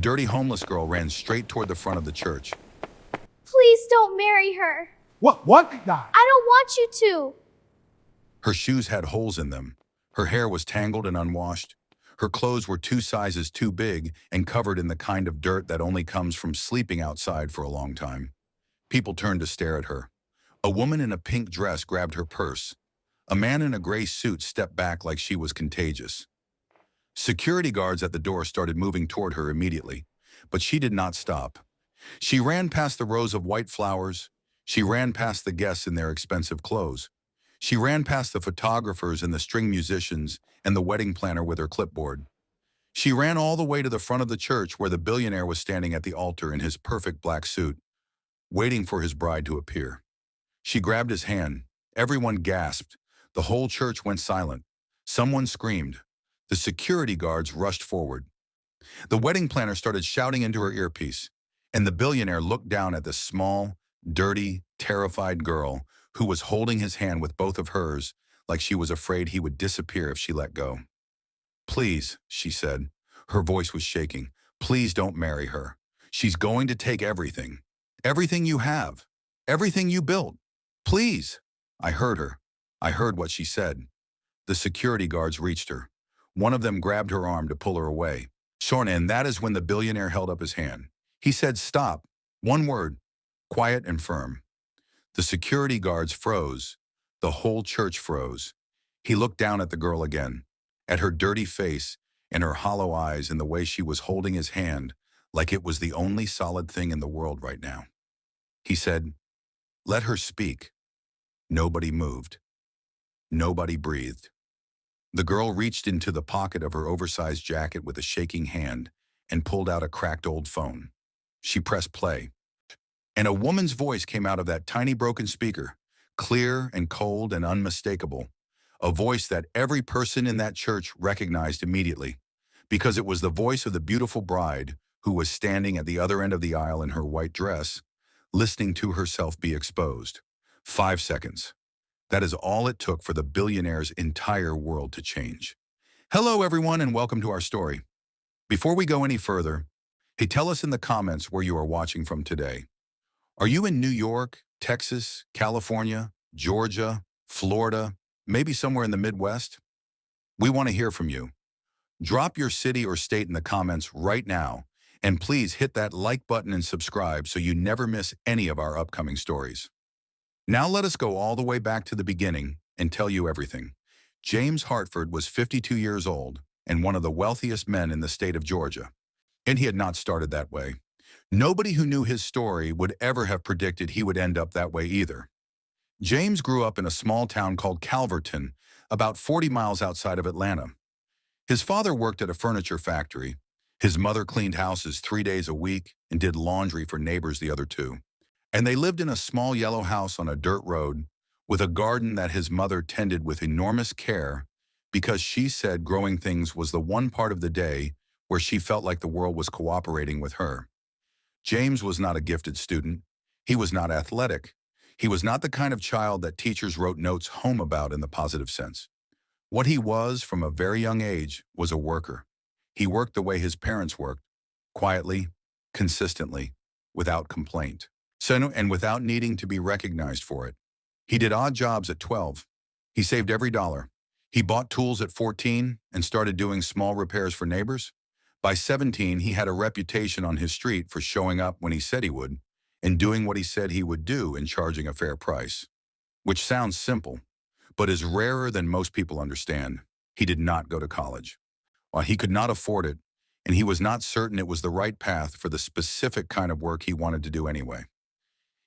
dirty homeless girl ran straight toward the front of the church. Please don't marry her. What? I don't want you to. Her shoes had holes in them. Her hair was tangled and unwashed. Her clothes were 2 sizes too big and covered in the kind of dirt that only comes from sleeping outside for a long time. People turned to stare at her. A woman in a pink dress grabbed her purse. A man in a gray suit stepped back like she was contagious. Security guards at the door started moving toward her immediately, but she did not stop. She ran past the rows of white flowers. She ran past the guests in their expensive clothes. She ran past the photographers and the string musicians and the wedding planner with her clipboard. She ran all the way to the front of the church where the billionaire was standing at the altar in his perfect black suit, waiting for his bride to appear. She grabbed his hand. Everyone gasped. The whole church went silent. Someone screamed. The security guards rushed forward. The wedding planner started shouting into her earpiece, and the billionaire looked down at the small, dirty, terrified girl who was holding his hand with both of hers like she was afraid he would disappear if she let go. "Please," she said. Her voice was shaking. "Please don't marry her. She's going to take everything. Everything you have. Everything you built. Please." I heard her. I heard what she said. The security guards reached her. One of them grabbed her arm to pull her away. Shorna, and that is when the billionaire held up his hand. He said, "Stop." One word, quiet and firm. The security guards froze. The whole church froze. He looked down at the girl again, at her dirty face and her hollow eyes and the way she was holding his hand like it was the only solid thing in the world right now. He said, "Let her speak." Nobody moved. Nobody breathed. The girl reached into the pocket of her oversized jacket with a shaking hand and pulled out a cracked old phone. She pressed play. And a woman's voice came out of that tiny broken speaker, clear and cold and unmistakable, a voice that every person in that church recognized immediately, because it was the voice of the beautiful bride who was standing at the other end of the aisle in her white dress, listening to herself be exposed. 5 seconds. That is all it took for the billionaire's entire world to change. Hello, everyone, and welcome to our story. Before we go any further, hey, tell us in the comments where you are watching from today. Are you in New York, Texas, California, Georgia, Florida, maybe somewhere in the Midwest? We want to hear from you. Drop your city or state in the comments right now, and please hit that like button and subscribe so you never miss any of our upcoming stories. Now let us go all the way back to the beginning and tell you everything. James Hartford was 52 years old and one of the wealthiest men in the state of Georgia. And he had not started that way. Nobody who knew his story would ever have predicted he would end up that way either. James grew up in a small town called Calverton, about 40 miles outside of Atlanta. His father worked at a furniture factory. His mother cleaned houses 3 days a week and did laundry for neighbors the other 2. And they lived in a small yellow house on a dirt road with a garden that his mother tended with enormous care because she said growing things was the one part of the day where she felt like the world was cooperating with her. James was not a gifted student. He was not athletic. He was not the kind of child that teachers wrote notes home about in the positive sense. What he was from a very young age was a worker. He worked the way his parents worked, quietly, consistently, without complaint. And without needing to be recognized for it. He did odd jobs at 12. He saved every dollar. He bought tools at 14 and started doing small repairs for neighbors. By 17, he had a reputation on his street for showing up when he said he would and doing what he said he would do and charging a fair price. Which sounds simple, but is rarer than most people understand. He did not go to college. While he could not afford it, and he was not certain it was the right path for the specific kind of work he wanted to do anyway.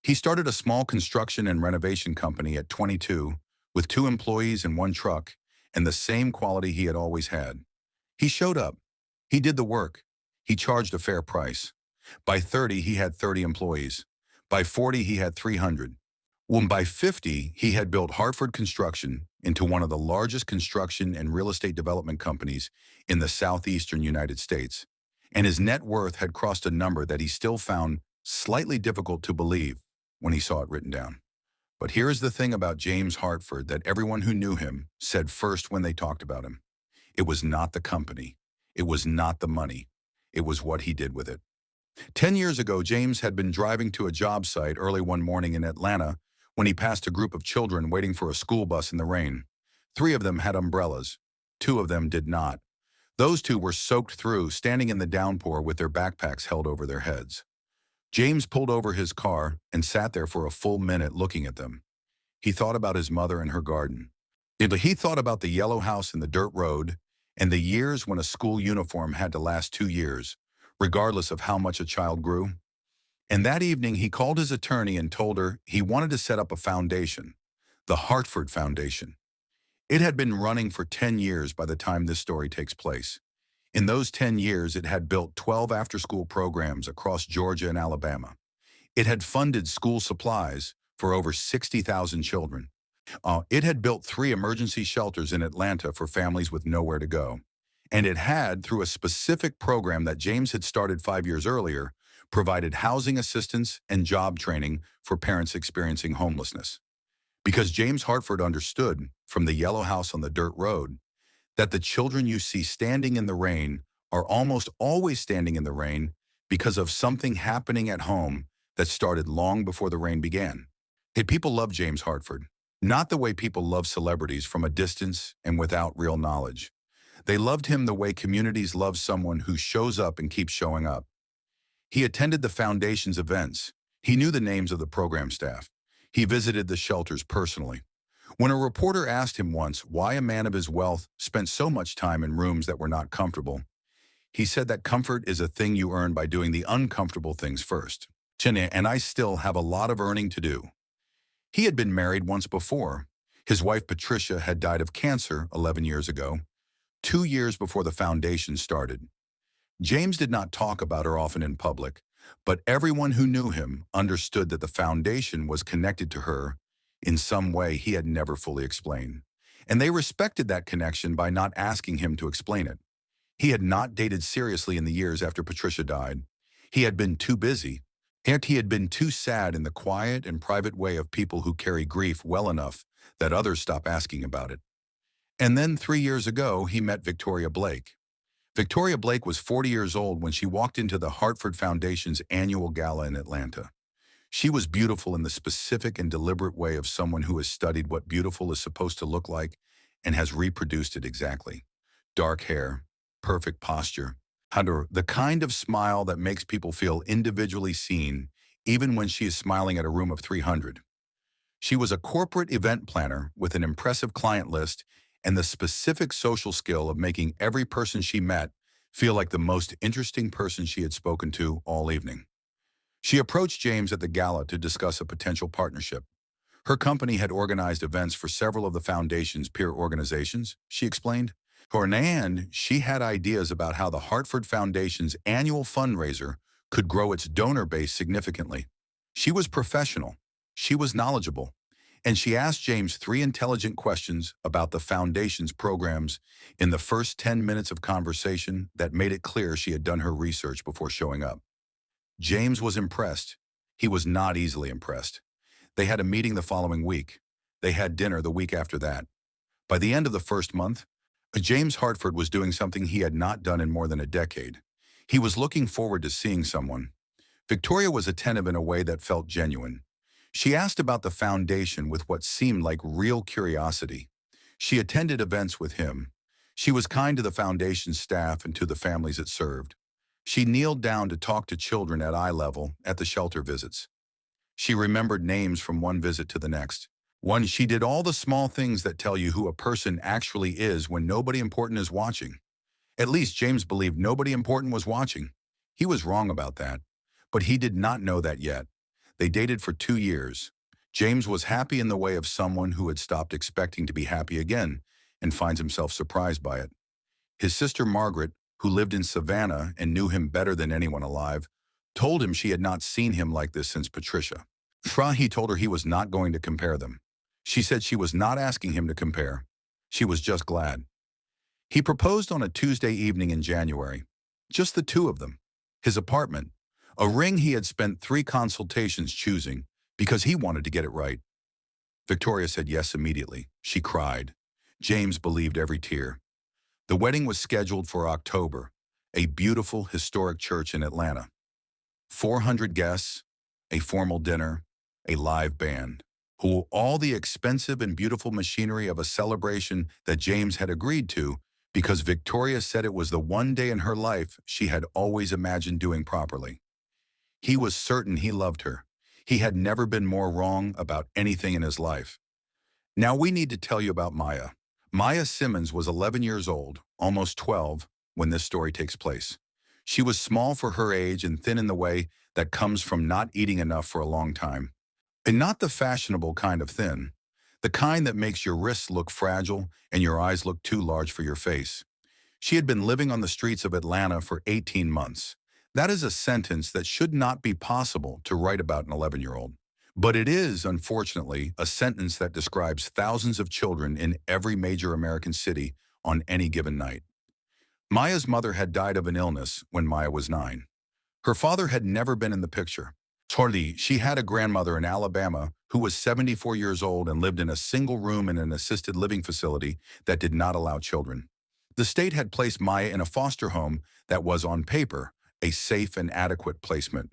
He started a small construction and renovation company at 22 with 2 employees and 1 truck and the same quality he had always had. He showed up. He did the work. He charged a fair price. By 30, he had 30 employees. By 40, he had 300. When by 50, he had built Hartford Construction into one of the largest construction and real estate development companies in the southeastern United States. And his net worth had crossed a number that he still found slightly difficult to believe when he saw it written down. But here is the thing about James Hartford that everyone who knew him said first when they talked about him. It was not the company. It was not the money. It was what he did with it. 10 years ago, James had been driving to a job site early one morning in Atlanta when he passed a group of children waiting for a school bus in the rain. 3 of them had umbrellas. 2 of them did not. Those 2 were soaked through, standing in the downpour with their backpacks held over their heads. James pulled over his car and sat there for a full minute looking at them. He thought about his mother and her garden. He thought about the yellow house and the dirt road, and the years when a school uniform had to last 2 years, regardless of how much a child grew. And that evening, he called his attorney and told her he wanted to set up a foundation, the Hartford Foundation. It had been running for 10 years by the time this story takes place. In those 10 years, it had built 12 after-school programs across Georgia and Alabama. It had funded school supplies for over 60,000 children. It had built 3 emergency shelters in Atlanta for families with nowhere to go. And it had, through a specific program that James had started 5 years earlier, provided housing assistance and job training for parents experiencing homelessness. Because James Hartford understood, from the yellow house on the dirt road, that the children you see standing in the rain are almost always standing in the rain because of something happening at home that started long before the rain began. People loved James Hartford, not the way people love celebrities from a distance and without real knowledge. They loved him the way communities love someone who shows up and keeps showing up. He attended the foundation's events. He knew the names of the program staff. He visited the shelters personally. When a reporter asked him once why a man of his wealth spent so much time in rooms that were not comfortable, he said that comfort is a thing you earn by doing the uncomfortable things first. And I still have a lot of earning to do. He had been married once before. His wife Patricia had died of cancer 11 years ago, 2 years before the foundation started. James did not talk about her often in public, but everyone who knew him understood that the foundation was connected to her in some way he had never fully explained. And they respected that connection by not asking him to explain it. He had not dated seriously in the years after Patricia died. He had been too busy, and he had been too sad in the quiet and private way of people who carry grief well enough that others stop asking about it. And then 3 years ago, he met Victoria Blake. Victoria Blake was 40 years old when she walked into the Hartford Foundation's annual gala in Atlanta. She was beautiful in the specific and deliberate way of someone who has studied what beautiful is supposed to look like and has reproduced it exactly. Dark hair, perfect posture, the kind of smile that makes people feel individually seen, even when she is smiling at a room of 300. She was a corporate event planner with an impressive client list and the specific social skill of making every person she met feel like the most interesting person she had spoken to all evening. She approached James at the gala to discuss a potential partnership. Her company had organized events for several of the foundation's peer organizations, she explained. And she had ideas about how the Hartford Foundation's annual fundraiser could grow its donor base significantly. She was professional, she was knowledgeable, and she asked James 3 intelligent questions about the foundation's programs in the first 10 minutes of conversation that made it clear she had done her research before showing up. James was impressed. He was not easily impressed. They had a meeting the following week. They had dinner the week after that. By the end of the first month, James Hartford was doing something he had not done in more than a decade. He was looking forward to seeing someone. Victoria was attentive in a way that felt genuine. She asked about the foundation with what seemed like real curiosity. She attended events with him. She was kind to the foundation's staff and to the families it served. She kneeled down to talk to children at eye level at the shelter visits. She remembered names from one visit to the next. She did all the small things that tell you who a person actually is when nobody important is watching. At least James believed nobody important was watching. He was wrong about that, but he did not know that yet. They dated for 2 years. James was happy in the way of someone who had stopped expecting to be happy again and finds himself surprised by it. His sister Margaret, who lived in Savannah and knew him better than anyone alive, told him she had not seen him like this since Patricia. He told her he was not going to compare them. She said she was not asking him to compare. She was just glad. He proposed on a Tuesday evening in January. Just the 2 of them. His apartment. A ring he had spent 3 consultations choosing because he wanted to get it right. Victoria said yes immediately. She cried. James believed every tear. The wedding was scheduled for October, a beautiful historic church in Atlanta. 400 guests, a formal dinner, a live band, all the expensive and beautiful machinery of a celebration that James had agreed to because Victoria said it was the one day in her life she had always imagined doing properly. He was certain he loved her. He had never been more wrong about anything in his life. Now we need to tell you about Maya. Maya Simmons was 11 years old, almost 12, when this story takes place. She was small for her age and thin in the way that comes from not eating enough for a long time. And not the fashionable kind of thin, the kind that makes your wrists look fragile and your eyes look too large for your face. She had been living on the streets of Atlanta for 18 months. That is a sentence that should not be possible to write about an 11-year-old. But it is, unfortunately, a sentence that describes thousands of children in every major American city on any given night. Maya's mother had died of an illness when Maya was 9. Her father had never been in the picture. Shortly, she had a grandmother in Alabama who was 74 years old and lived in a single room in an assisted living facility that did not allow children. The state had placed Maya in a foster home that was, on paper, a safe and adequate placement.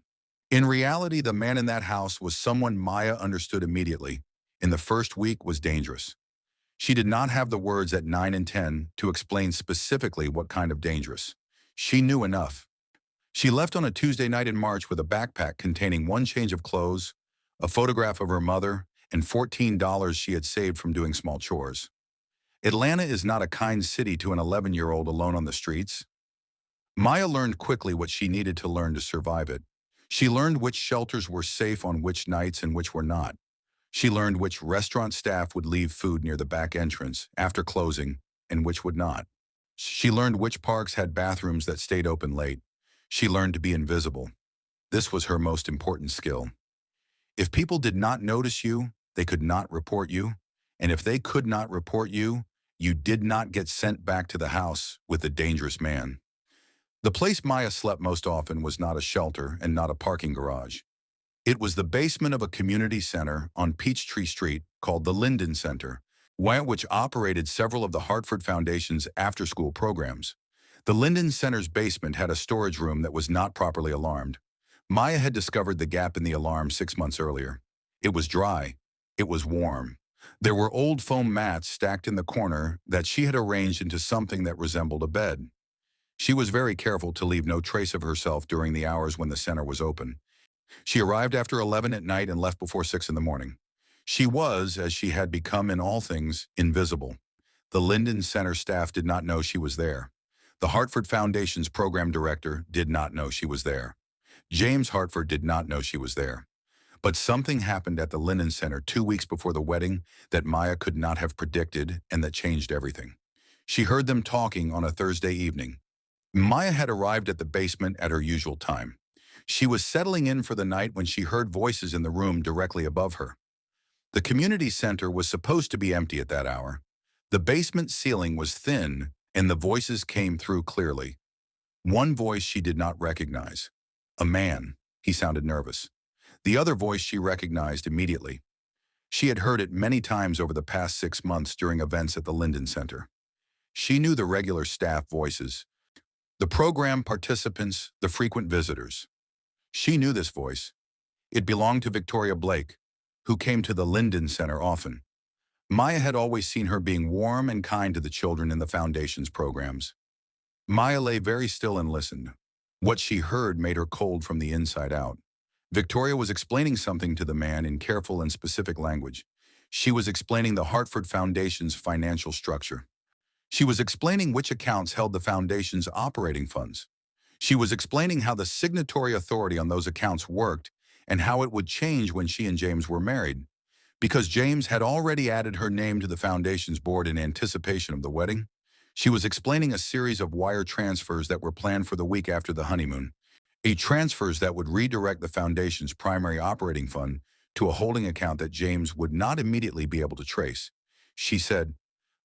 In reality, the man in that house was someone Maya understood immediately. In the first week was dangerous. She did not have the words at 9 and 10 to explain specifically what kind of dangerous. She knew enough. She left on a Tuesday night in March with a backpack containing one change of clothes, a photograph of her mother, and $14 she had saved from doing small chores. Atlanta is not a kind city to an 11-year-old alone on the streets. Maya learned quickly what she needed to learn to survive it. She learned which shelters were safe on which nights and which were not. She learned which restaurant staff would leave food near the back entrance after closing and which would not. She learned which parks had bathrooms that stayed open late. She learned to be invisible. This was her most important skill. If people did not notice you, they could not report you. And if they could not report you, you did not get sent back to the house with the dangerous man. The place Maya slept most often was not a shelter and not a parking garage. It was the basement of a community center on Peachtree Street called the Linden Center, which operated several of the Hartford Foundation's after-school programs. The Linden Center's basement had a storage room that was not properly alarmed. Maya had discovered the gap in the alarm 6 months earlier. It was dry. It was warm. There were old foam mats stacked in the corner that she had arranged into something that resembled a bed. She was very careful to leave no trace of herself during the hours when the center was open. She arrived after 11 at night and left before 6 in the morning. She was, as she had become in all things, invisible. The Linden Center staff did not know she was there. The Hartford Foundation's program director did not know she was there. James Hartford did not know she was there. But something happened at the Linden Center 2 weeks before the wedding that Maya could not have predicted and that changed everything. She heard them talking on a Thursday evening. Maya had arrived at the basement at her usual time. She was settling in for the night when she heard voices in the room directly above her. The community center was supposed to be empty at that hour. The basement ceiling was thin, and the voices came through clearly. One voice she did not recognize. A man. He sounded nervous. The other voice she recognized immediately. She had heard it many times over the past 6 months during events at the Linden Center. She knew the regular staff voices, the program participants, the frequent visitors. She knew this voice. It belonged to Victoria Blake, who came to the Linden Center often. Maya had always seen her being warm and kind to the children in the Foundation's programs. Maya lay very still and listened. What she heard made her cold from the inside out. Victoria was explaining something to the man in careful and specific language. She was explaining the Hartford Foundation's financial structure. She was explaining which accounts held the Foundation's operating funds. She was explaining how the signatory authority on those accounts worked and how it would change when she and James were married. Because James had already added her name to the Foundation's board in anticipation of the wedding, she was explaining a series of wire transfers that were planned for the week after the honeymoon. Transfers that would redirect the Foundation's primary operating fund to a holding account that James would not immediately be able to trace. She said,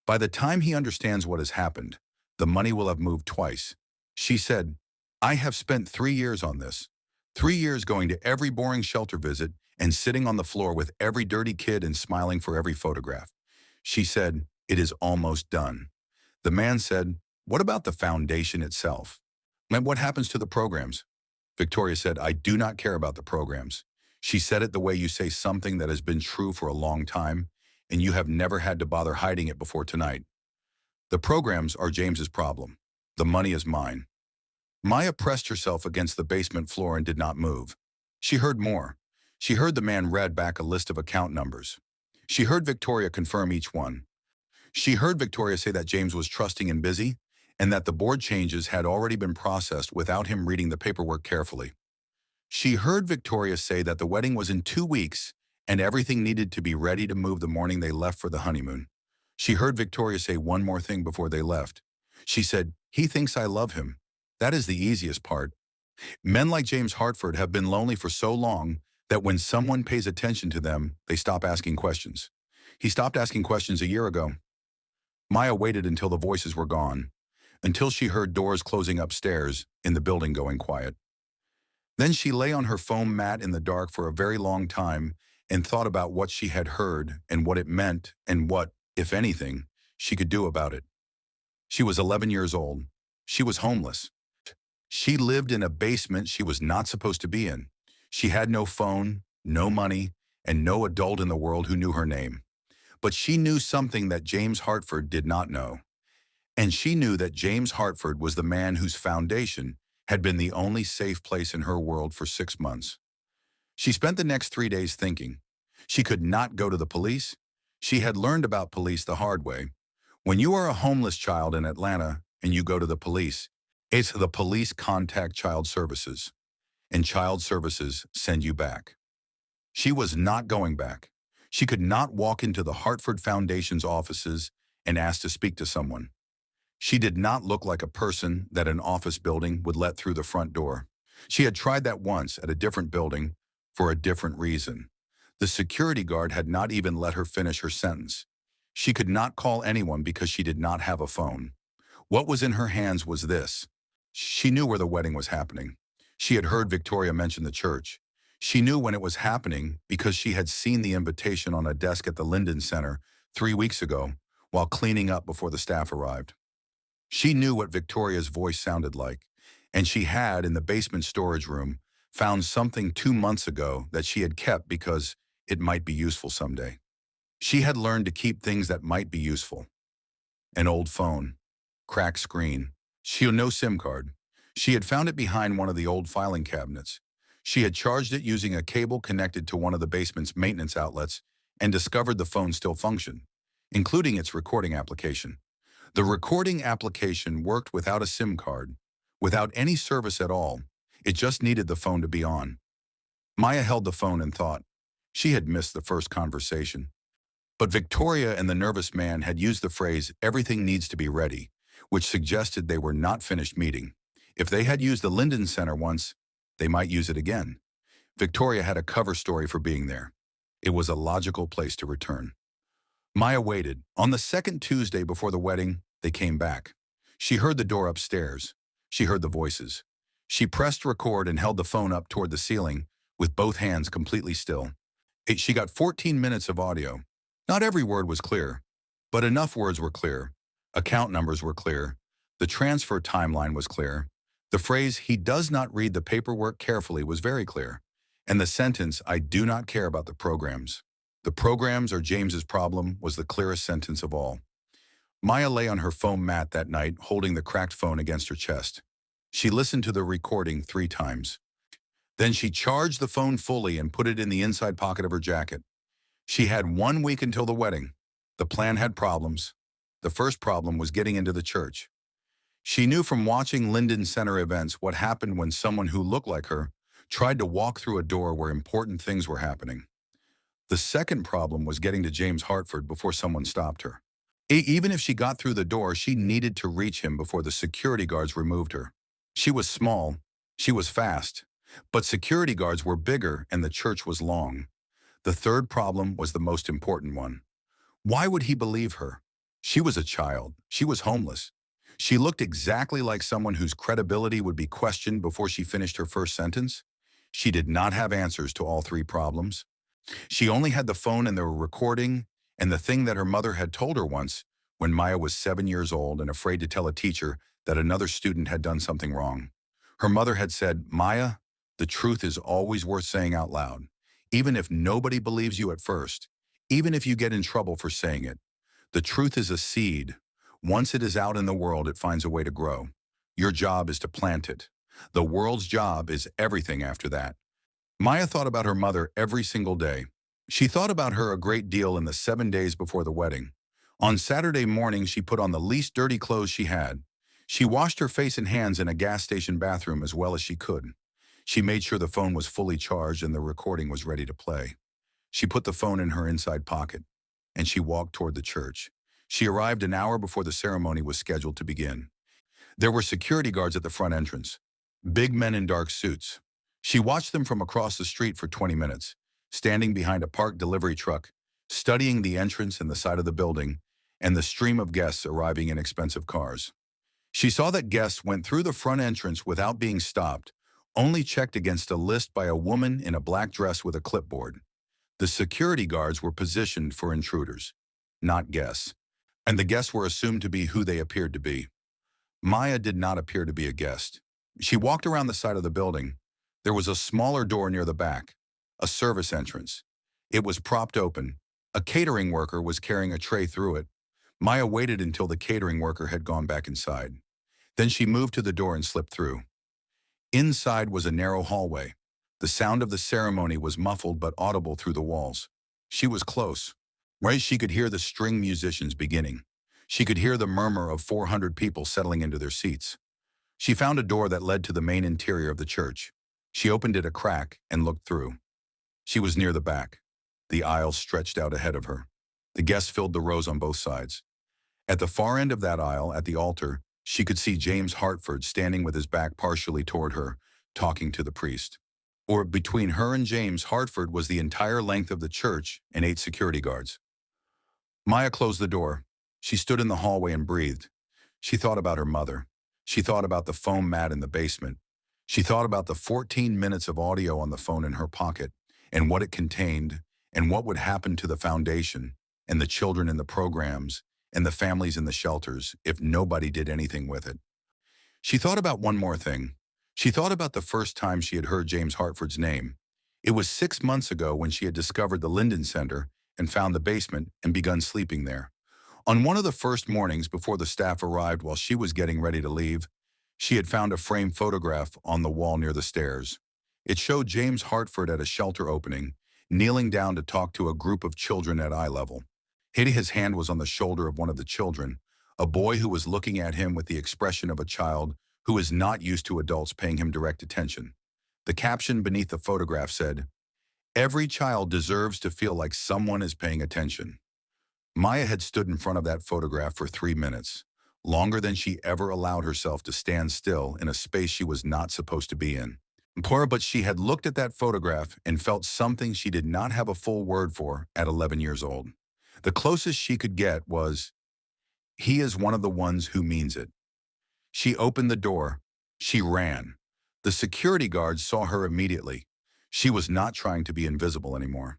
"By the time he understands what has happened, the money will have moved twice." She said, "I have spent 3 years on this. 3 years going to every boring shelter visit and sitting on the floor with every dirty kid and smiling for every photograph." She said, "It is almost done." The man said, "What about the Foundation itself?" And what happens to the programs? Victoria said, I do not care about the programs. She said it the way you say something that has been true for a long time, and you have never had to bother hiding it before tonight. The programs are James's problem. The money is mine. Maya pressed herself against the basement floor and did not move. She heard more. She heard the man read back a list of account numbers. She heard Victoria confirm each one. She heard Victoria say that James was trusting and busy, and that the board changes had already been processed without him reading the paperwork carefully. She heard Victoria say that the wedding was in 2 weeks and everything needed to be ready to move the morning they left for the honeymoon. She heard Victoria say one more thing before they left. She said, he thinks I love him. That is the easiest part. Men like James Hartford have been lonely for so long that when someone pays attention to them, they stop asking questions. He stopped asking questions a year ago. Maya waited until the voices were gone, until she heard doors closing upstairs in the building going quiet. Then she lay on her foam mat in the dark for a very long time and thought about what she had heard and what it meant and what, if anything, she could do about it. She was 11 years old. She was homeless. She lived in a basement she was not supposed to be in. She had no phone, no money, and no adult in the world who knew her name. But she knew something that James Hartford did not know. And she knew that James Hartford was the man whose foundation had been the only safe place in her world for 6 months. She spent the next 3 days thinking. She could not go to the police. She had learned about police the hard way. When you are a homeless child in Atlanta and you go to the police, it's the police contact child services, and child services send you back. She was not going back. She could not walk into the Hartford Foundation's offices and ask to speak to someone. She did not look like a person that an office building would let through the front door. She had tried that once at a different building for a different reason. The security guard had not even let her finish her sentence. She could not call anyone because she did not have a phone. What was in her hands was this. She knew where the wedding was happening. She had heard Victoria mention the church. She knew when it was happening because she had seen the invitation on a desk at the Linden Center 3 weeks ago while cleaning up before the staff arrived. She knew what Victoria's voice sounded like, and she had, in the basement storage room, found something 2 months ago that she had kept because it might be useful someday. She had learned to keep things that might be useful. An old phone, cracked screen, she had no SIM card. She had found it behind one of the old filing cabinets. She had charged it using a cable connected to one of the basement's maintenance outlets and discovered the phone still functioned, including its recording application. The recording application worked without a SIM card, without any service at all. It just needed the phone to be on. Maya held the phone and thought. She had missed the first conversation. But Victoria and the nervous man had used the phrase, everything needs to be ready, which suggested they were not finished meeting. If they had used the Linden Center once, they might use it again. Victoria had a cover story for being there. It was a logical place to return. Maya waited. On the second Tuesday before the wedding, they came back. She heard the door upstairs. She heard the voices. She pressed record and held the phone up toward the ceiling with both hands completely still. She got 14 minutes of audio. Not every word was clear, but enough words were clear. Account numbers were clear. The transfer timeline was clear. The phrase, he does not read the paperwork carefully, was very clear. And the sentence, I do not care about the programs. The programs are James's problem, was the clearest sentence of all. Maya lay on her foam mat that night, holding the cracked phone against her chest. She listened to the recording 3 times. Then she charged the phone fully and put it in the inside pocket of her jacket. She had 1 week until the wedding. The plan had problems. The first problem was getting into the church. She knew from watching Linden Center events what happened when someone who looked like her tried to walk through a door where important things were happening. The second problem was getting to James Hartford before someone stopped her. Even if she got through the door, she needed to reach him before the security guards removed her. She was small, she was fast, but security guards were bigger and the church was long. The third problem was the most important one. Why would he believe her? She was a child. She was homeless. She looked exactly like someone whose credibility would be questioned before she finished her first sentence. She did not have answers to all 3 problems. She only had the phone and the recording and the thing that her mother had told her once when Maya was 7 years old and afraid to tell a teacher that another student had done something wrong. Her mother had said, "Maya, the truth is always worth saying out loud, even if nobody believes you at first, even if you get in trouble for saying it. The truth is a seed. Once it is out in the world, it finds a way to grow. Your job is to plant it. The world's job is everything after that." Maya thought about her mother every single day. She thought about her a great deal in the 7 days before the wedding. On Saturday morning, she put on the least dirty clothes she had. She washed her face and hands in a gas station bathroom as well as she could. She made sure the phone was fully charged and the recording was ready to play. She put the phone in her inside pocket, and she walked toward the church. She arrived an hour before the ceremony was scheduled to begin. There were security guards at the front entrance, big men in dark suits. She watched them from across the street for 20 minutes, standing behind a parked delivery truck, studying the entrance and the side of the building, and the stream of guests arriving in expensive cars. She saw that guests went through the front entrance without being stopped, only checked against a list by a woman in a black dress with a clipboard. The security guards were positioned for intruders, not guests, and the guests were assumed to be who they appeared to be. Maya did not appear to be a guest. She walked around the side of the building. There was a smaller door near the back, a service entrance. It was propped open. A catering worker was carrying a tray through it. Maya waited until the catering worker had gone back inside. Then she moved to the door and slipped through. Inside was a narrow hallway. The sound of the ceremony was muffled but audible through the walls. She was close. Right, she could hear the string musicians beginning. She could hear the murmur of 400 people settling into their seats. She found a door that led to the main interior of the church. She opened it a crack and looked through. She was near the back. The aisle stretched out ahead of her. The guests filled the rows on both sides. At the far end of that aisle, at the altar, she could see James Hartford standing with his back partially toward her, talking to the priest. Or between her and James Hartford was the entire length of the church and 8 security guards. Maya closed the door. She stood in the hallway and breathed. She thought about her mother. She thought about the foam mat in the basement. She thought about the 14 minutes of audio on the phone in her pocket and what it contained and what would happen to the foundation and the children in the programs and the families in the shelters if nobody did anything with it. She thought about one more thing. She thought about the first time she had heard James Hartford's name. It was 6 months ago when she had discovered the Linden Center and found the basement and begun sleeping there. On one of the first mornings before the staff arrived while she was getting ready to leave, she had found a framed photograph on the wall near the stairs. It showed James Hartford at a shelter opening, kneeling down to talk to a group of children at eye level. His hand was on the shoulder of one of the children, a boy who was looking at him with the expression of a child who is not used to adults paying him direct attention. The caption beneath the photograph said, "Every child deserves to feel like someone is paying attention." Maya had stood in front of that photograph for 3 minutes, longer than she ever allowed herself to stand still in a space she was not supposed to be in. But she had looked at that photograph and felt something she did not have a full word for at 11 years old. The closest she could get was, "He is one of the ones who means it." She opened the door. She ran. The security guards saw her immediately. She was not trying to be invisible anymore.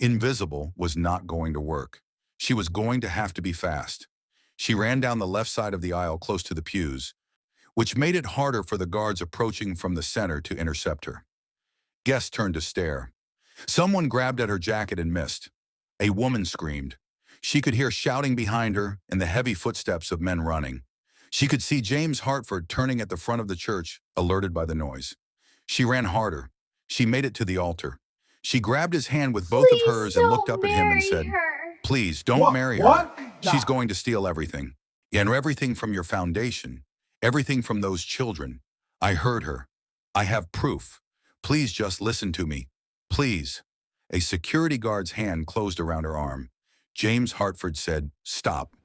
Invisible was not going to work. She was going to have to be fast. She ran down the left side of the aisle close to the pews, which made it harder for the guards approaching from the center to intercept her. Guests turned to stare. Someone grabbed at her jacket and missed. A woman screamed. She could hear shouting behind her and the heavy footsteps of men running. She could see James Hartford turning at the front of the church, alerted by the noise. She ran harder. She made it to the altar. She grabbed his hand with both of Please hers and looked don't up at him and marry said, her. "Please don't marry her. She's going to steal everything. And everything from your foundation. Everything from those children. I heard her. I have proof. Please just listen to me. Please." A security guard's hand closed around her arm. James Hartford said, "Stop."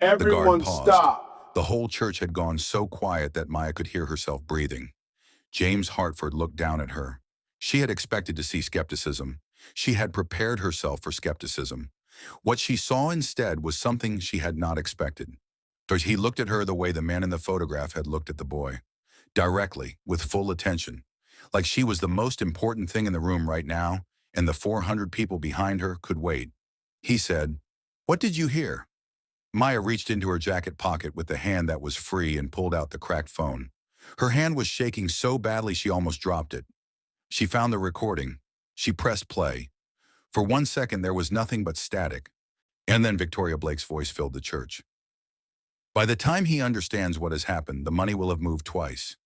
The guard paused. Stop. The whole church had gone so quiet that Maya could hear herself breathing. James Hartford looked down at her. She had expected to see skepticism. She had prepared herself for skepticism. What she saw instead was something she had not expected. He looked at her the way the man in the photograph had looked at the boy. Directly, with full attention. Like she was the most important thing in the room right now, and the 400 people behind her could wait. He said, "What did you hear?" Maya reached into her jacket pocket with the hand that was free and pulled out the cracked phone. Her hand was shaking so badly she almost dropped it. She found the recording. She pressed play. For 1 second, there was nothing but static. And then Victoria Blake's voice filled the church. By the time he understands what has happened, the money will have moved twice.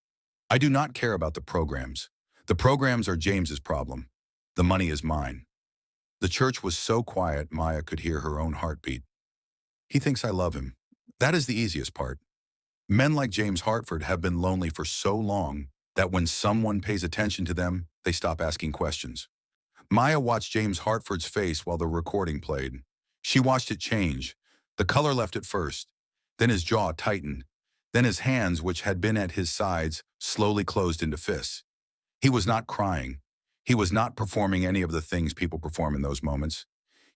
I do not care about the programs. The programs are James's problem. The money is mine. The church was so quiet, Maya could hear her own heartbeat. He thinks I love him. That is the easiest part. Men like James Hartford have been lonely for so long that when someone pays attention to them, they stop asking questions. Maya watched James Hartford's face while the recording played. She watched it change. The color left at first. Then his jaw tightened. Then his hands, which had been at his sides, slowly closed into fists. He was not crying. He was not performing any of the things people perform in those moments.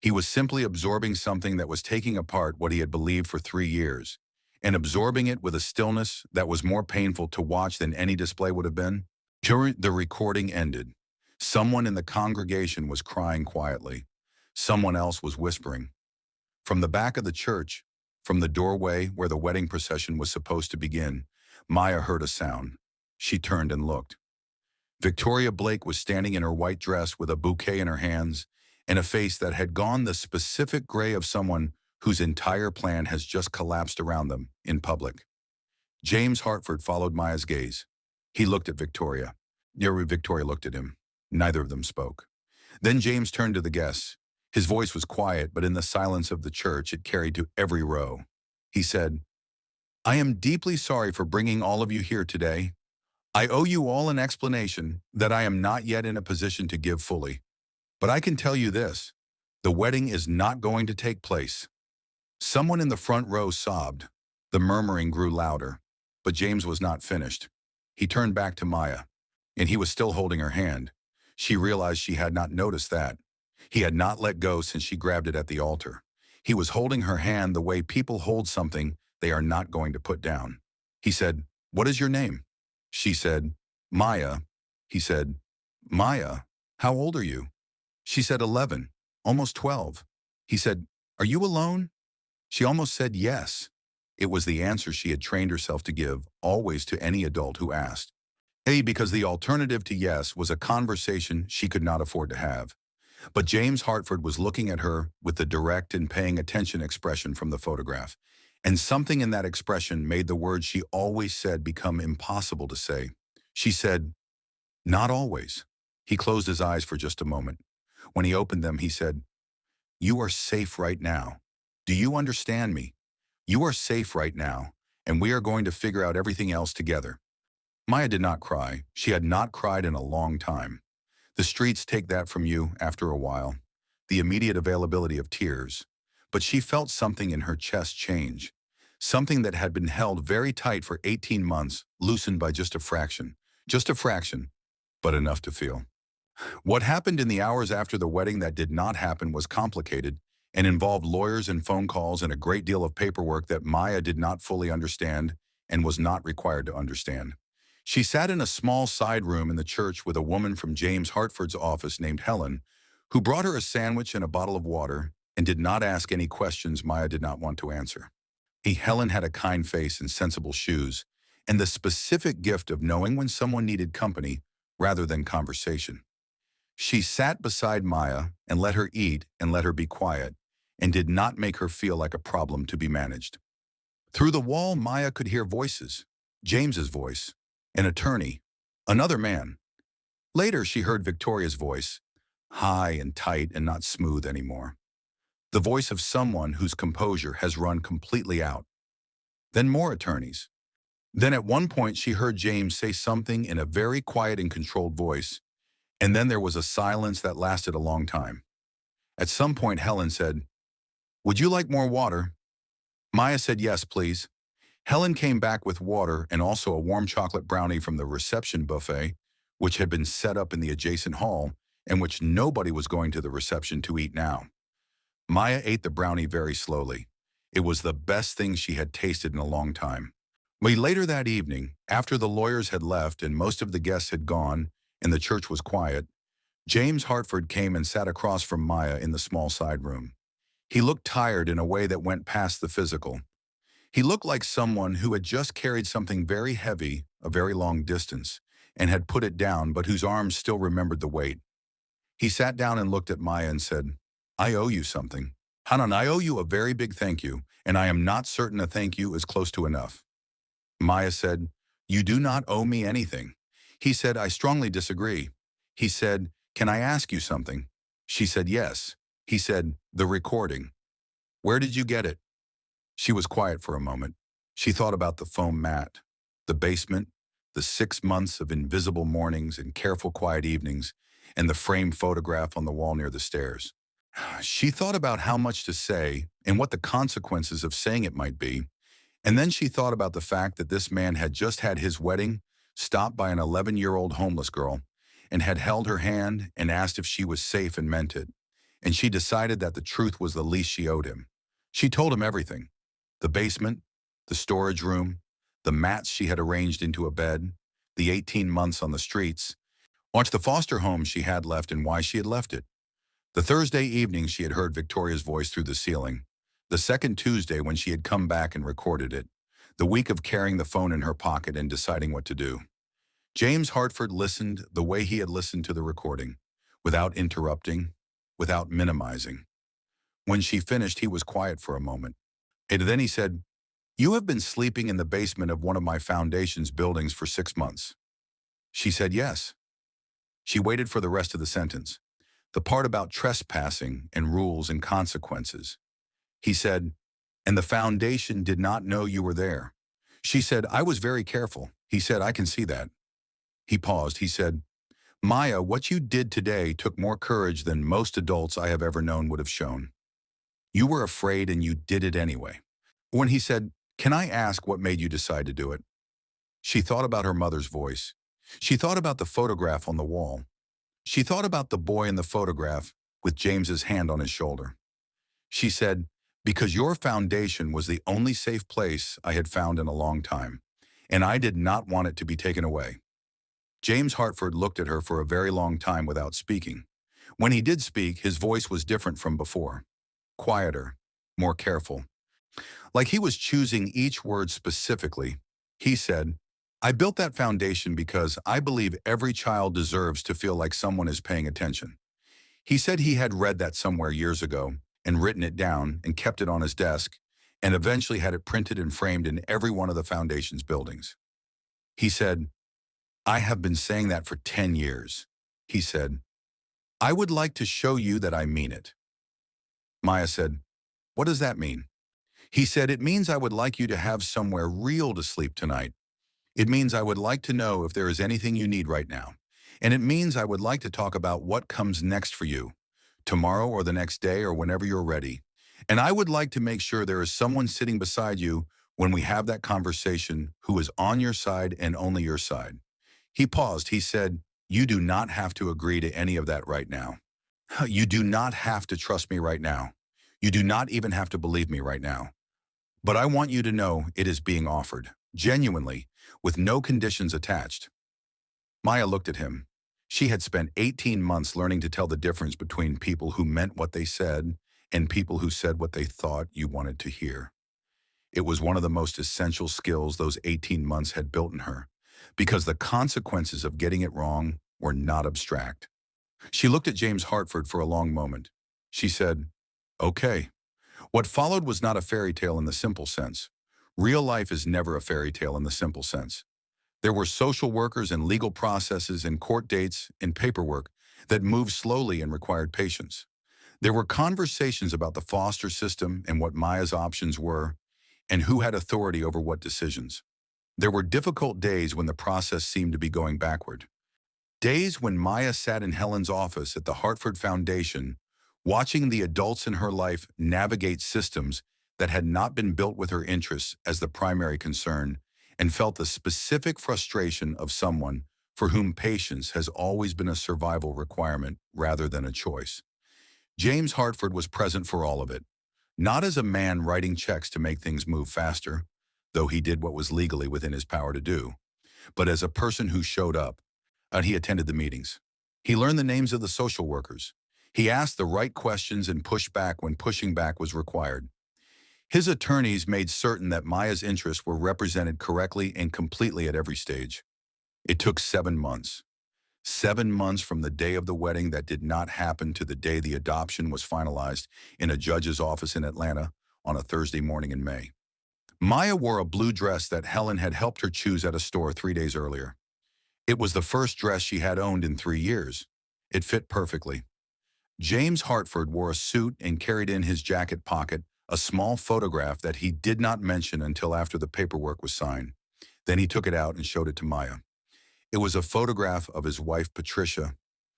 He was simply absorbing something that was taking apart what he had believed for 3 years, and absorbing it with a stillness that was more painful to watch than any display would have been. During the recording ended, someone in the congregation was crying quietly. Someone else was whispering. From the back of the church, from the doorway where the wedding procession was supposed to begin, Maya heard a sound. She turned and looked. Victoria Blake was standing in her white dress with a bouquet in her hands and a face that had gone the specific gray of someone whose entire plan has just collapsed around them in public. James Hartford followed Maya's gaze. He looked at Victoria. Victoria looked at him. Neither of them spoke. Then James turned to the guests. His voice was quiet, but in the silence of the church, it carried to every row. He said, I am deeply sorry for bringing all of you here today. I owe you all an explanation that I am not yet in a position to give fully. But I can tell you this, the wedding is not going to take place. Someone in the front row sobbed. The murmuring grew louder, but James was not finished. He turned back to Maya, and he was still holding her hand. She realized she had not noticed that. He had not let go since she grabbed it at the altar. He was holding her hand the way people hold something they are not going to put down. He said, What is your name? She said, Maya. He said, Maya, how old are you? She said 11, almost 12. He said, Are you alone? She almost said yes. It was the answer she had trained herself to give, always to any adult who asked. Because the alternative to yes was a conversation she could not afford to have. But James Hartford was looking at her with the direct and paying attention expression from the photograph. And something in that expression made the words she always said become impossible to say. She said, Not always. He closed his eyes for just a moment. When he opened them, he said, You are safe right now. Do you understand me? You are safe right now, and we are going to figure out everything else together. Maya did not cry. She had not cried in a long time. The streets take that from you after a while, the immediate availability of tears. But she felt something in her chest change, something that had been held very tight for 18 months, loosened by just a fraction, but enough to feel. What happened in the hours after the wedding that did not happen was complicated and involved lawyers and phone calls and a great deal of paperwork that Maya did not fully understand and was not required to understand. She sat in a small side room in the church with a woman from James Hartford's office named Helen, who brought her a sandwich and a bottle of water and did not ask any questions Maya did not want to answer. Helen had a kind face and sensible shoes, and the specific gift of knowing when someone needed company rather than conversation. She sat beside Maya and let her eat and let her be quiet, and did not make her feel like a problem to be managed. Through the wall, Maya could hear voices, James's voice, an attorney, another man. Later, she heard Victoria's voice, high and tight and not smooth anymore. The voice of someone whose composure has run completely out. Then more attorneys. Then at one point, she heard James say something in a very quiet and controlled voice, and then there was a silence that lasted a long time. At some point, Helen said, Would you like more water? Maya said, Yes, please. Helen came back with water and also a warm chocolate brownie from the reception buffet, which had been set up in the adjacent hall and which nobody was going to the reception to eat now. Maya ate the brownie very slowly. It was the best thing she had tasted in a long time. Later that evening, after the lawyers had left and most of the guests had gone and the church was quiet, James Hartford came and sat across from Maya in the small side room. He looked tired in a way that went past the physical. He looked like someone who had just carried something very heavy a very long distance and had put it down, but whose arms still remembered the weight. He sat down and looked at Maya and said, "I owe you something. Hanan, I owe you a very big thank you, and I am not certain a thank you is close to enough." Maya said, "You do not owe me anything." He said, "I strongly disagree." He said, "Can I ask you something?" She said, "Yes." He said, "The recording. Where did you get it?" She was quiet for a moment. She thought about the foam mat, the basement, the 6 months of invisible mornings and careful quiet evenings, and the framed photograph on the wall near the stairs. She thought about how much to say and what the consequences of saying it might be, and then she thought about the fact that this man had just had his wedding stopped by an 11-year-old homeless girl and had held her hand and asked if she was safe and meant it. And she decided that the truth was the least she owed him. She told him everything. The basement, the storage room, the mats she had arranged into a bed, the 18 months on the streets, watched the foster home she had left and why she had left it. The Thursday evening she had heard Victoria's voice through the ceiling. The second Tuesday when she had come back and recorded it. The week of carrying the phone in her pocket and deciding what to do. James Hartford listened the way he had listened to the recording, without interrupting, without minimizing. When she finished, he was quiet for a moment. And then he said, "You have been sleeping in the basement of one of my foundation's buildings for 6 months." She said yes. She waited for the rest of the sentence, the part about trespassing and rules and consequences. He said, "And the foundation did not know you were there." She said, "I was very careful." He said, "I can see that." He paused. He said, "Maya, what you did today took more courage than most adults I have ever known would have shown. You were afraid and you did it anyway." When he said, "Can I ask what made you decide to do it?" She thought about her mother's voice. She thought about the photograph on the wall. She thought about the boy in the photograph with James's hand on his shoulder. She said, "Because your foundation was the only safe place I had found in a long time, and I did not want it to be taken away." James Hartford looked at her for a very long time without speaking. When he did speak, his voice was different from before. Quieter, more careful. Like he was choosing each word specifically. He said, "I built that foundation because I believe every child deserves to feel like someone is paying attention." He said he had read that somewhere years ago and written it down and kept it on his desk and eventually had it printed and framed in every one of the foundation's buildings. He said, "I have been saying that for 10 years. He said, "I would like to show you that I mean it." Maya said, "What does that mean?" He said, "It means I would like you to have somewhere real to sleep tonight. It means I would like to know if there is anything you need right now. And it means I would like to talk about what comes next for you, tomorrow or the next day or whenever you're ready. And I would like to make sure there is someone sitting beside you when we have that conversation who is on your side and only your side." He paused. He said, "You do not have to agree to any of that right now. You do not have to trust me right now. You do not even have to believe me right now. But I want you to know it is being offered, genuinely, with no conditions attached." Maya looked at him. She had spent 18 months learning to tell the difference between people who meant what they said and people who said what they thought you wanted to hear. It was one of the most essential skills those 18 months had built in her, because the consequences of getting it wrong were not abstract. She looked at James Hartford for a long moment. She said, "Okay." What followed was not a fairy tale in the simple sense. Real life is never a fairy tale in the simple sense. There were social workers and legal processes and court dates and paperwork that moved slowly and required patience. There were conversations about the foster system and what Maya's options were, and who had authority over what decisions. There were difficult days when the process seemed to be going backward. Days when Maya sat in Helen's office at the Hartford Foundation, watching the adults in her life navigate systems that had not been built with her interests as the primary concern, and felt the specific frustration of someone for whom patience has always been a survival requirement rather than a choice. James Hartford was present for all of it, not as a man writing checks to make things move faster, though he did what was legally within his power to do, but as a person who showed up, and he attended the meetings. He learned the names of the social workers. He asked the right questions and pushed back when pushing back was required. His attorneys made certain that Maya's interests were represented correctly and completely at every stage. It took 7 months. 7 months from the day of the wedding that did not happen to the day the adoption was finalized in a judge's office in Atlanta on a Thursday morning in May. Maya wore a blue dress that Helen had helped her choose at a store 3 days earlier. It was the first dress she had owned in 3 years. It fit perfectly. James Hartford wore a suit and carried in his jacket pocket a small photograph that he did not mention until after the paperwork was signed. Then he took it out and showed it to Maya. It was a photograph of his wife, Patricia.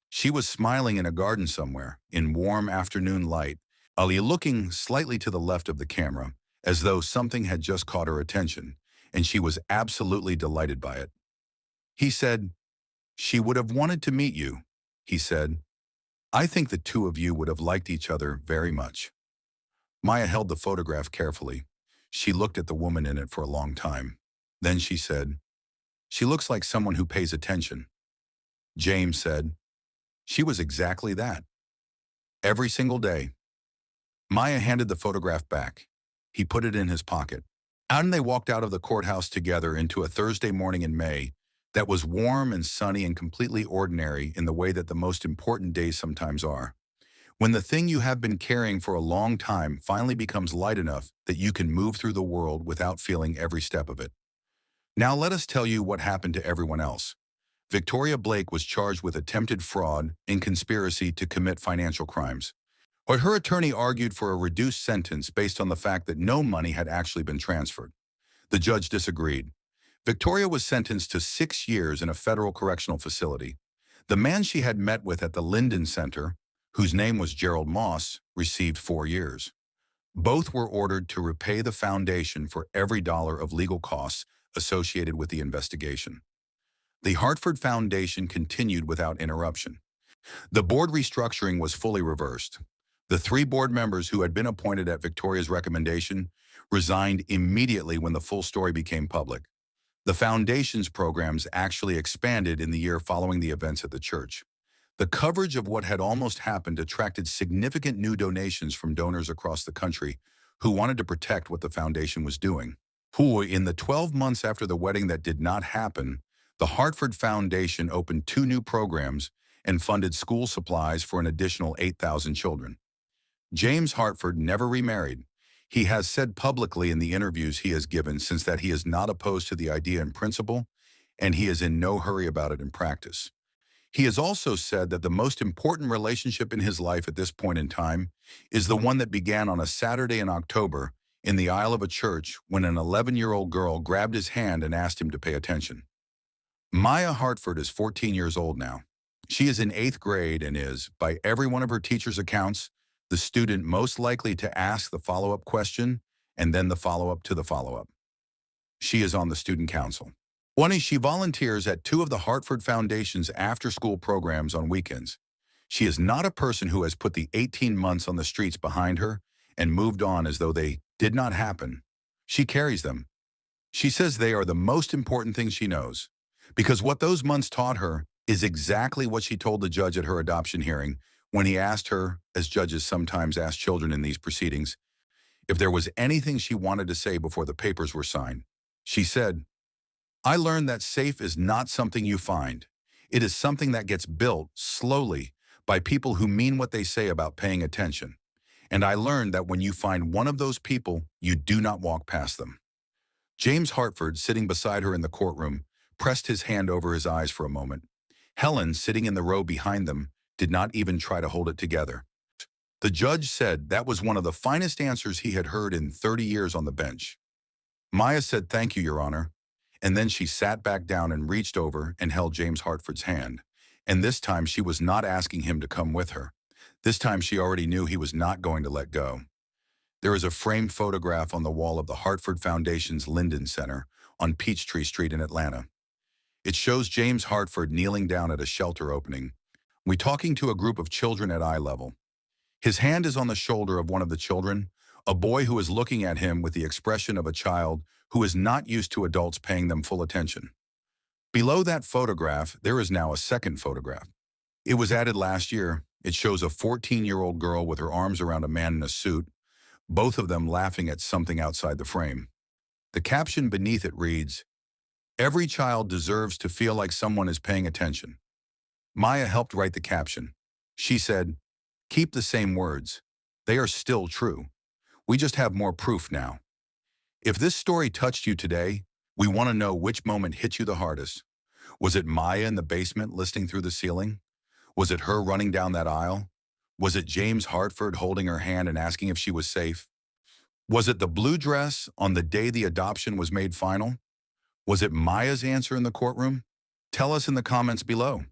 She was smiling in a garden somewhere, in warm afternoon light, Ali looking slightly to the left of the camera, as though something had just caught her attention, and she was absolutely delighted by it. He said, "She would have wanted to meet you," he said. "I think the two of you would have liked each other very much." Maya held the photograph carefully. She looked at the woman in it for a long time. Then she said, "She looks like someone who pays attention." James said, "She was exactly that. Every single day." Maya handed the photograph back. He put it in his pocket. And they walked out of the courthouse together into a Thursday morning in May that was warm and sunny and completely ordinary in the way that the most important days sometimes are. When the thing you have been carrying for a long time finally becomes light enough that you can move through the world without feeling every step of it. Now let us tell you what happened to everyone else. Victoria Blake was charged with attempted fraud and conspiracy to commit financial crimes. But her attorney argued for a reduced sentence based on the fact that no money had actually been transferred. The judge disagreed. Victoria was sentenced to 6 years in a federal correctional facility. The man she had met with at the Linden Center, whose name was Gerald Moss, received 4 years. Both were ordered to repay the foundation for every dollar of legal costs associated with the investigation. The Hartford Foundation continued without interruption. The board restructuring was fully reversed. The 3 board members who had been appointed at Victoria's recommendation resigned immediately when the full story became public. The foundation's programs actually expanded in the year following the events at the church. The coverage of what had almost happened attracted significant new donations from donors across the country who wanted to protect what the foundation was doing. In the 12 months after the wedding that did not happen, the Hartford Foundation opened 2 new programs and funded school supplies for an additional 8,000 children. James Hartford never remarried. He has said publicly in the interviews he has given since that he is not opposed to the idea in principle, and he is in no hurry about it in practice. He has also said that the most important relationship in his life at this point in time is the one that began on a Saturday in October in the aisle of a church when an 11-year-old girl grabbed his hand and asked him to pay attention. Maya Hartford is 14 years old now. She is in 8th grade and is, by every one of her teacher's accounts, the student most likely to ask the follow-up question and then the follow-up to the follow-up. She is on the student council. She volunteers at 2 of the Hartford Foundation's after-school programs on weekends. She is not a person who has put the 18 months on the streets behind her and moved on as though they did not happen. She carries them. She says they are the most important thing she knows, because what those months taught her is exactly what she told the judge at her adoption hearing when he asked her, as judges sometimes ask children in these proceedings, if there was anything she wanted to say before the papers were signed. She said, "I learned that safe is not something you find. It is something that gets built slowly by people who mean what they say about paying attention. And I learned that when you find one of those people, you do not walk past them." James Hartford, sitting beside her in the courtroom, pressed his hand over his eyes for a moment. Helen, sitting in the row behind them, did not even try to hold it together. The judge said that was one of the finest answers he had heard in 30 years on the bench. Maya said, "Thank you, Your Honor." And then she sat back down and reached over and held James Hartford's hand. And this time she was not asking him to come with her. This time she already knew he was not going to let go. There is a framed photograph on the wall of the Hartford Foundation's Linden Center on Peachtree Street in Atlanta. It shows James Hartford kneeling down at a shelter opening, talking to a group of children at eye level. His hand is on the shoulder of one of the children, a boy who is looking at him with the expression of a child who is not used to adults paying them full attention. Below that photograph, there is now a second photograph. It was added last year. It shows a 14-year-old girl with her arms around a man in a suit. both of them laughing at something outside the frame. The caption beneath it reads, "Every child deserves to feel like someone is paying attention." Maya helped write the caption. She said, "Keep the same words. They are still true. We just have more proof now." If this story touched you today, we want to know which moment hit you the hardest. Was it Maya in the basement listening through the ceiling? Was it her running down that aisle? Was it James Hartford holding her hand and asking if she was safe? Was it the blue dress on the day the adoption was made final? Was it Maya's answer in the courtroom? Tell us in the comments below.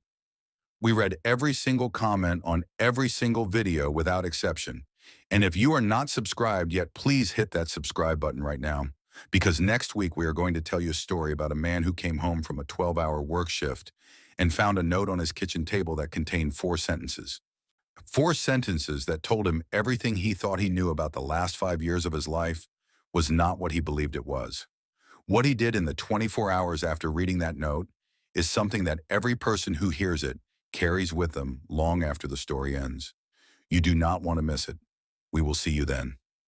We read every single comment on every single video without exception. And if you are not subscribed yet, please hit that subscribe button right now. Because next week we are going to tell you a story about a man who came home from a 12-hour work shift and found a note on his kitchen table that contained 4 sentences. 4 sentences that told him everything he thought he knew about the last 5 years of his life was not what he believed it was. What he did in the 24 hours after reading that note is something that every person who hears it carries with them long after the story ends. You do not want to miss it. We will see you then.